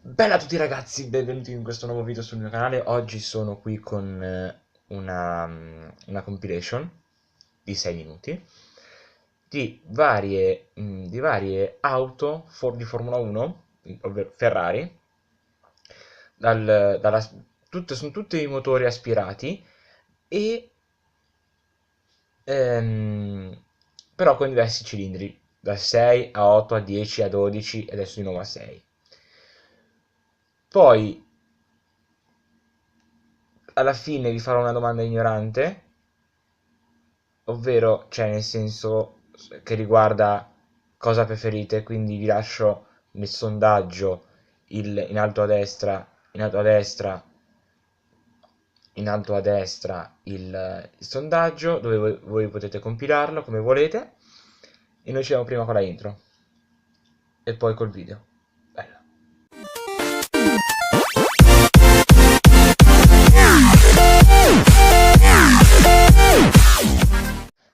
Bella a tutti ragazzi, benvenuti in questo nuovo video sul mio canale. Oggi sono qui con una compilation di 6 minuti di varie auto di Formula 1, ovvero Ferrari, sono tutti i motori aspirati e ehm, però con diversi cilindri, da 6 a 8 a 10 a 12 e adesso di nuovo a 6. Poi alla fine vi farò una domanda ignorante, ovvero, cioè nel senso che riguarda cosa preferite, quindi vi lascio nel sondaggio in alto a destra, il sondaggio dove voi potete compilarlo come volete e noi ci vediamo prima con la intro e poi col video. Bella.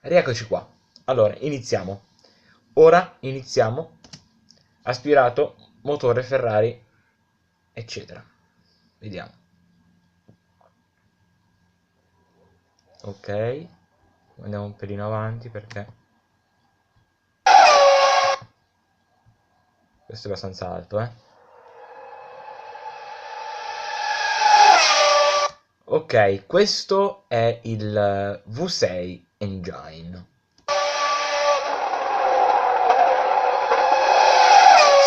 Rieccoci qua. Allora, iniziamo. Ora iniziamo. Aspirato, motore Ferrari, eccetera. Vediamo. Ok. Andiamo un pelino avanti perché questo è abbastanza alto, eh. Ok, questo è il V6 Engine.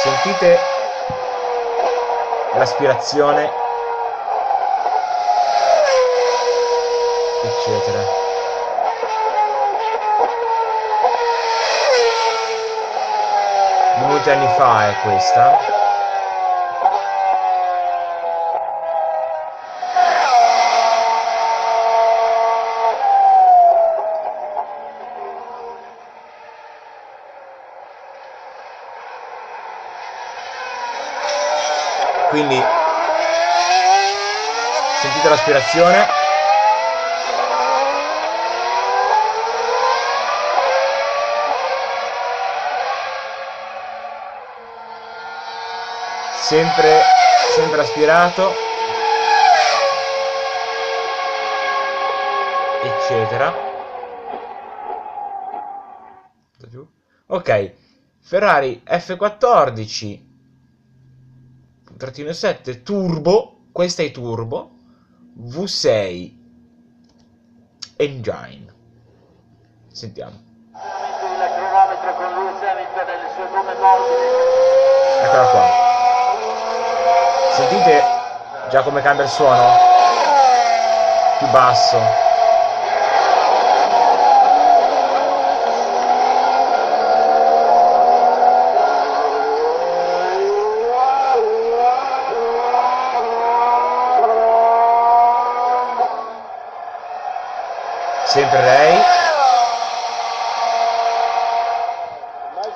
Sentite l'aspirazione, eccetera. Di molti anni fa è questa. Quindi sentite l'aspirazione. Sempre aspirato, eccetera. Ok, Ferrari F14 7 turbo, questa è turbo, V6 Engine. Sentiamo. Il cronometro con Lewis Hamilton e le sue gomme morbide. Eccola qua. Sentite già come cambia il suono? Più basso. Sempre lei.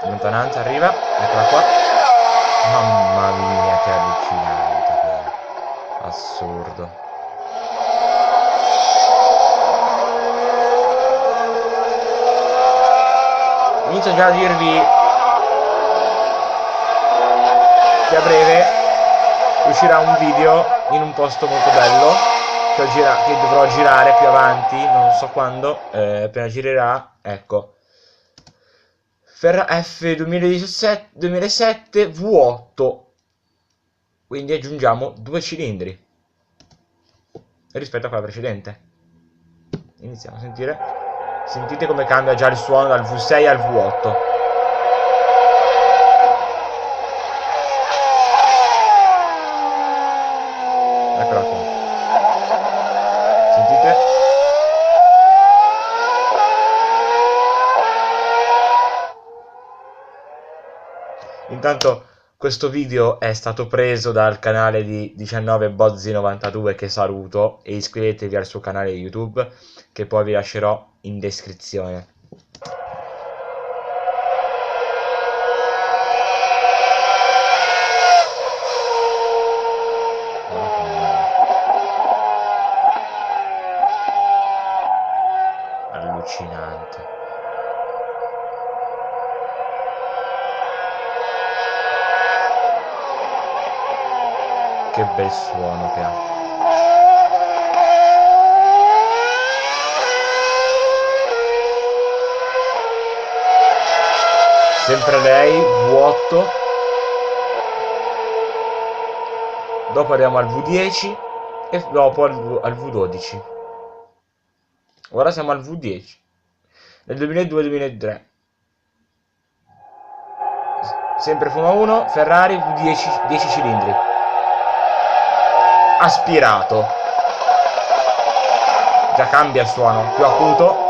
Lontananza arriva, eccola qua. Mamma mia, che allucinante che è. Assurdo. Inizio già a dirvi che a breve uscirà un video in un posto molto bello che dovrò girare più avanti, non so quando, appena girerà, ecco. F 2007 V8, quindi aggiungiamo 2 cilindri rispetto a quella precedente. Iniziamo a sentire. Sentite come cambia già il suono dal V6 al V8. Eccola qua. Sentite? Intanto questo video è stato preso dal canale di 19bozzi92 che saluto, e iscrivetevi al suo canale YouTube che poi vi lascerò in descrizione. Allucinante. Che bel suono che ha. Sempre lei, vuoto. Dopo arriviamo al V10 e dopo al V12. Ora siamo al V10. Nel 2002-2003. Sempre Formula 1, Ferrari V10, 10 cilindri. Aspirato. Già cambia il suono, più acuto.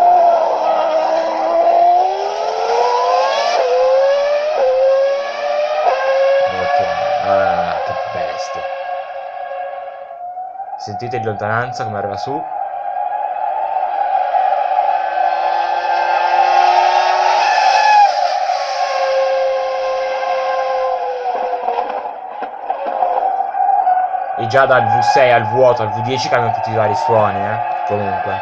Che bestia. Sentite in lontananza come arriva su. E già dal V6 al vuoto al V10 cambiano tutti i vari suoni, comunque.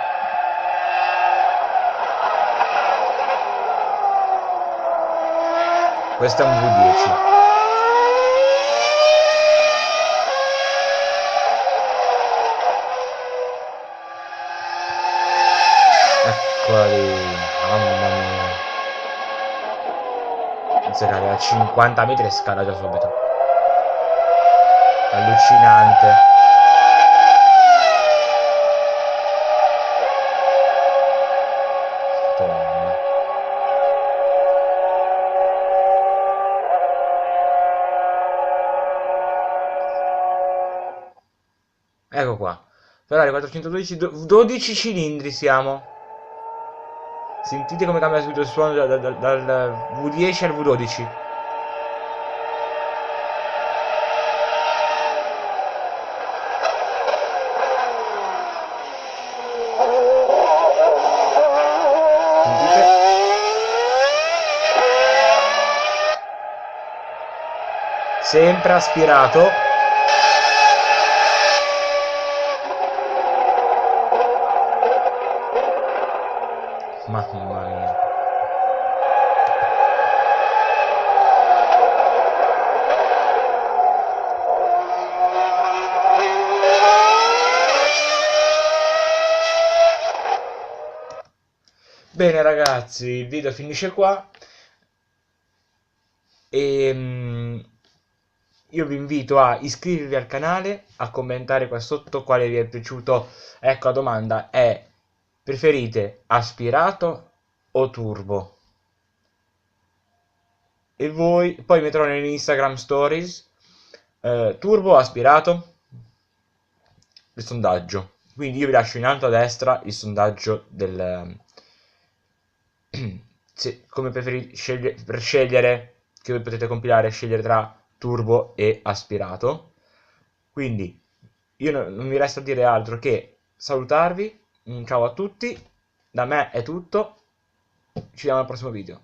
Questo è un V10. Eccola lì, mamma mia. Inizia a a 50 metri e scala già subito. Allucinante. Madonna. Ecco qua. Ferrari 412, 12 cilindri siamo. Sentite come cambia subito il suono dal V10 al V12. Sentite? Sempre aspirato. Mamma mia. Bene ragazzi, il video finisce qua e io vi invito a iscrivervi al canale, a commentare qua sotto quale vi è piaciuto. Ecco, la domanda è: preferite aspirato o turbo? E voi poi metterò nelle Instagram stories turbo o aspirato, il sondaggio. Quindi io vi lascio in alto a destra il sondaggio del come preferite per scegliere, che voi potete compilare e scegliere tra turbo e aspirato. Quindi io non mi resta a dire altro che salutarvi. Un ciao a tutti, da me è tutto, ci vediamo al prossimo video.